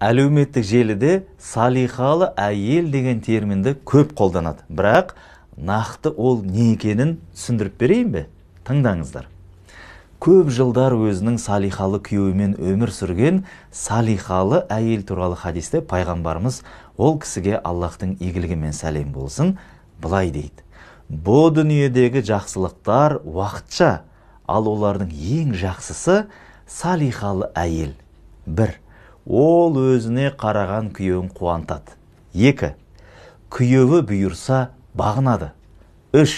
әлеуметтік желіде салихалы әйел деген терминді көп қолданады. Бірақ нақты ол не екенін түсіндіріп берейін бе? Тыңдаңыздар. Көп жылдар өзінің салихалы күйеуімен өмір сүрген салихалы әйел туралы хадисте пайғамбарымыз ол кісіге Аллахтың игілігі мен сәлем болсын, былай дейді. Бұл дүниедегі жақсылықтар уақытша, ал олардың ең жақсысы салихалы әйел. 1. Ол өзіне қараған күйеуін қуантады. 2. Күйеуі бұйырса бағынады. 3.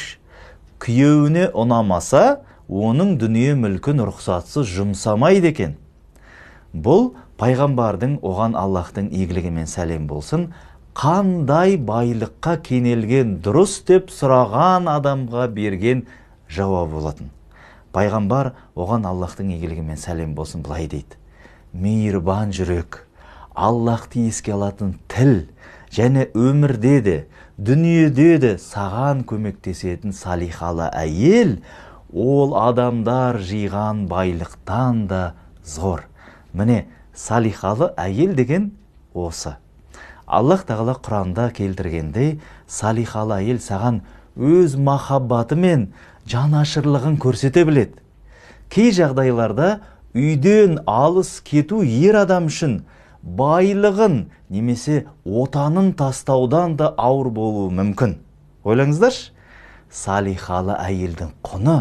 Күйеуіне ұнамаса, оның дүние мүлкін рұқсатсыз жұмсамайды екен. Бұл пайғамбардың оған Аллахтың игілігі мен сәлем болсын, қандай байлыққа кенелген дұрыс деп сұраған адамға берген жауап болатын. Пайғамбар оған Аллахтың игілігі мен сәлем болсын былай дейді. Мейірбан жүрек, Аллахты еске алатын тіл, және өмірде де, дүниеде де саған көмектесетін салихалы әйел, ол адамдар жиған байлықтан да зор. Міне, салихалы әйел деген осы. Аллах тағала Құранда келтіргендей, салихалы әйел саған өз махаббаты мен жанашырлығын көрсете біледі. Кей жағдайларда үйден алыс кету ер адам үшін байлығын немесе отанын тастаудан да ауыр болуы мүмкін. Ойлаңыздаршы, салихалы әйелдің құны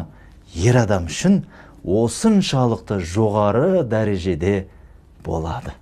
ер адам үшін осыншалықты жоғары дәрежеде болады.